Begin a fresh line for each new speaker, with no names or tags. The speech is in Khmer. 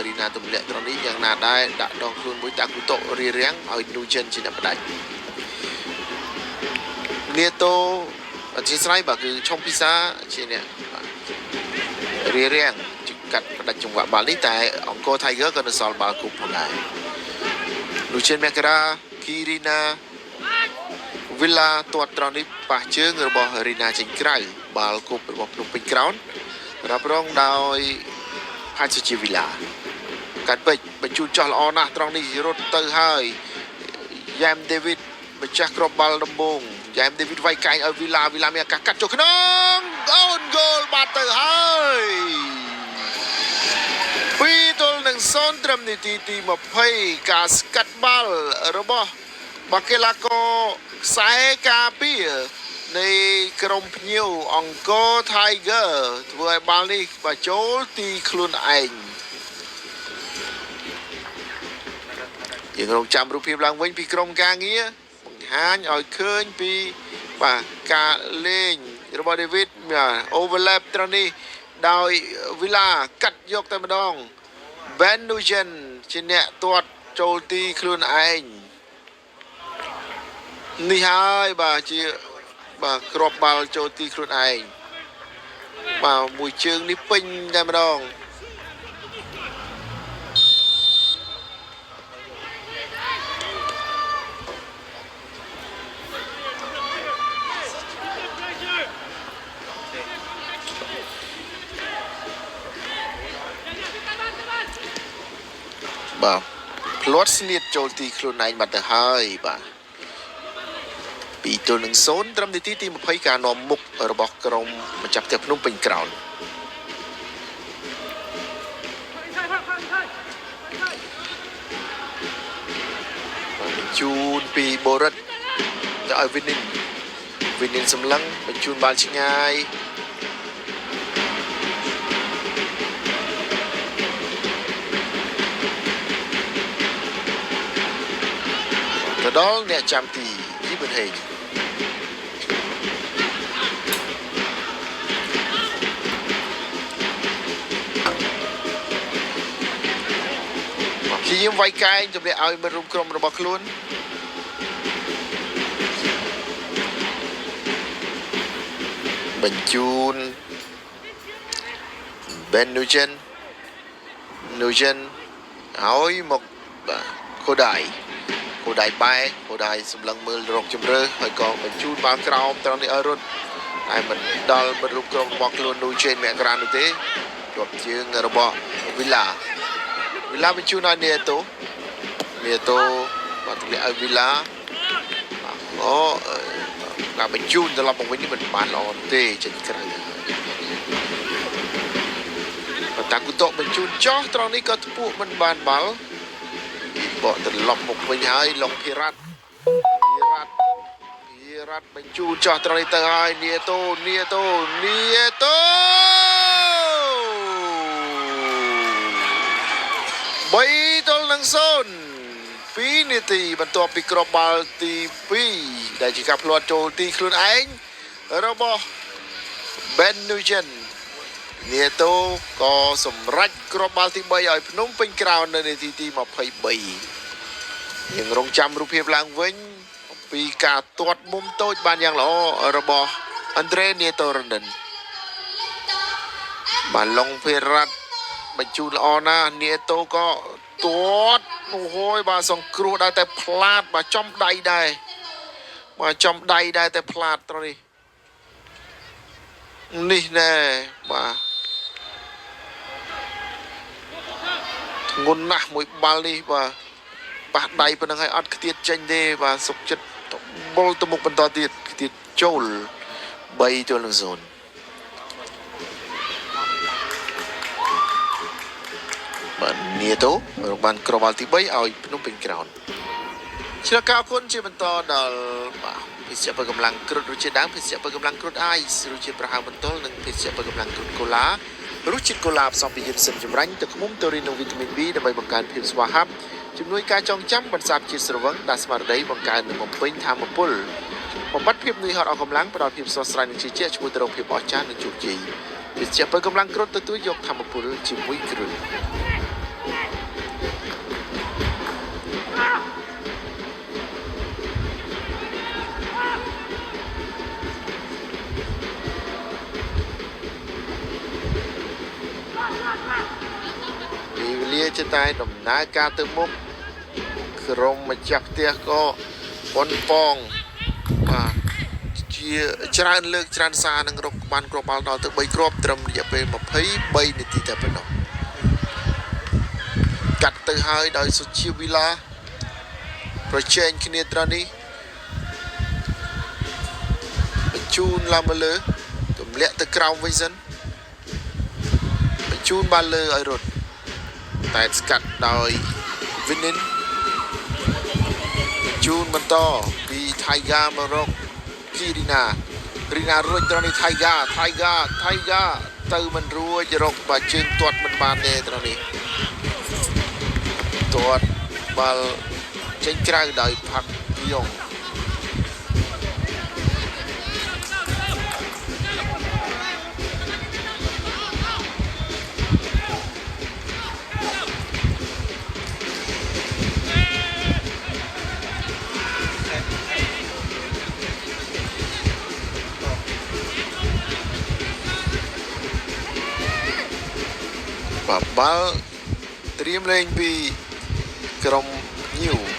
រីណាទម្លាក់ត្រង់នេះយ៉ាងណាដែរដាក់ដងខ្លួនមួយតាគូតរៀបរៀងឲ្យនូជិនជាអ្នកបដាច់នាតូអធិស្ឋានបាទគឺឆុងពីសាជាអ្នករៀបរៀងកាត់ផ្ដាច់ចង្វាក់បាល់នេះតែអង្គរ Tiger ក៏នៅសល់បាល់គប់ផងដែរនូជិនមេក្រាគីរីណាវិឡាទាត់ត្រង់នេះប៉ះជើងរបស់រីណាចេញក្រៅបាល់គប់របស់ភ្នំពេញក្រោនរ៉ាប់រងដោយផាច់ជាវិឡាកាត់ពេជ្របញ្ជូនចោះល្អណាស់ត្រង់នេះរត់ទៅហើយយ៉ែមដេវីតម្ចាស់គ្រាប់បាល់ដំបងយ៉ែមដេវីតវាយកែងឲ្យវិឡាមានឱកាសកាត់ចូលក្នុងអូនហ្គោលបាត់ទៅហើយ2-0ត្រឹមនាទីទី20ការស្កាត់បាល់របស់បាកេឡាកូខ្សែការពារនៃក្រុមភ្ញៀវអង្គរ Tiger ធ្វើឲ្យបាល់នេះបញ្ចូលទីខ្លួនឯងយើងរងចាំរូបភាពឡើងវិញពីក្រុមការងារបង្ហាញឲ្យឃើញពីបាទការលេងរបស់ David overlap ត្រង់នេះដោយ Villa កាត់យកតែម្ដង Ben Nugent ជាអ្នកទាត់ចូលទីខ្លួនឯងនេះហើយបាទជាបាទគ្រាប់បាល់ចូលទីខ្លួនឯងបាទមួយជើងនេះពេញតែម្ដងបាទផ្លាត់ស្នៀតចូលទីខ្លួនឯងបាត់ទៅហើយបាទ2-0ត្រឹមនាទីទី20ការនាំមុខរបស់ក្រុមម្ចាស់ផ្ទះភ្នំពេញក្រោនបញ្ជូនពីបូរិតទៅឲ្យវិនិនសម្លឹងបញ្ជូនបាល់ឆ្ងាយទៅដល់អ្នកចាំទីយីប៊ុនហេងព្យាយាមវាយកែងទម្លាក់ឲ្យមិត្តរួមក្រុមរបស់ខ្លួនបញ្ជូន Ben Nugent ឲ្យមកខូដៃបែខូដៃសម្លឹងមើលរកជម្រើសហើយក៏បញ្ជូនបាល់ក្រោមត្រង់នេះឲ្យរត់តែមិនដល់មិត្តរួមក្រុមរបស់ខ្លួននូជេនមកក្រាននោះទេជាប់ជើងរបស់វីឡាបញ្ជូនឲ្យនីតូបាទទម្លាក់ឲ្យវីឡាអូការបញ្ជូនត្រឡប់មកវិញនេះមិនបានល្អទេចេញក្រៅបាទតាគូតបញ្ជូនចោះត្រង់នេះក៏ធ្ពក់មិនបានបាល់បកត្រឡប់មកវិញហើយឡុងភិរ៉ាត់បញ្ជូនចោះត្រង់នេះទៅហើយនីតូ3-0 2នាទីបន្ទាប់ពីគ្រាប់បាល់ទី2ដែលជាការផ្លាត់ចូលទីខ្លួនឯងរបស់ Ben Nugent នីតូក៏សម្រេចគ្រាប់បាល់ទី3ឲ្យភ្នំពេញក្រោននៅនាទីទី23យើងរងចាំរូបភាពឡើងវិញពីការទាត់មុំតូចបានយ៉ាងល្អរបស់ Andre Nietoranen បានឡុងភិរ៉ាត់បញ្ជូនល្អណាស់នីតូក៏ទាត់អូយបាទសង្គ្រោះដែរតែផ្លាតបាទចំដៃដែរតែផ្លាតត្រង់នេះណែបាទធ្ងន់ណាស់មួយបាល់នេះបាទប៉ះដៃប៉ុណ្ណឹងហើយអត់ខ្ទាតចេញទេបាទសុកចិត្តបុលទៅមុខបន្តទៀតខ្ទាតចូល3-0បាទនីតូរកបានគ្រាប់បាល់ទី3ឲ្យភ្នំពេញក្រោនឆ្លងកោគុណជាបន្តដល់បាទភេសជ្ជៈបើកម្លាំងគ្រុតរសជាតិដើមភេសជ្ជៈបើកម្លាំងគ្រុតអាយរសជាតិប្រហើមបន្ទល់និងភេសជ្ជៈបើកម្លាំងគ្រុតកូឡារសជាតិកូឡាផ្សំពីយិនសិនចម្រាញ់ទឹកឃ្មុំតូរីននិងវីតាមីន B ដើម្បីបង្កើនភាពស្វាហាប់ជំនួយការចងចាំបន្សាបជាតិស្រវឹងដាស់ស្មារតីបង្កើននិងបំពេញធម៌ពលបំបត្តិភាពនឿយហត់អស់កម្លាំងផ្ដល់ភាពស្រស់ស្រាយនិងជឿជាក់ឈ្មោះទៅរកភាពអស្ចារ្យនិងជោគជ័យភេសជ្ជៈបើកម្លាំងគ្រុតទទួលយកធម៌ពលជាមួយគ្រឿង វេលាចេះតែដំណើរការទៅមុខក្រុមម្ចាស់ផ្ទះក៏ប៉ុនប៉ងបាទជាច្រើនលើកច្រើនសារនឹងរកបានគ្រាប់បាល់ដល់ទៅ3គ្រាប់ត្រឹមរយៈពេល23នាទីតែប៉ុណ្ណោះកាត់ទៅហើយដោយសុជាវីឡាប្រជែងគ្នាត្រង់នេះបញ្ជូនឡើងមកលើទម្លាក់ទៅក្រោមវិញសិនបញ្ជូនបានលើឲ្យរត់តែស្កាត់ដោយវិនិនបញ្ជូនបន្តពី Tiger មករកគីរីណារួចត្រង់នេះ Tiger ទៅមិនរួចរកបាជើងទាត់មិនបានទេត្រង់នេះទាត់បាល់ចេញក្រៅដោយផាក់យ៉ងបាល់ត្រៀមលេងពីក្រុមញៀវ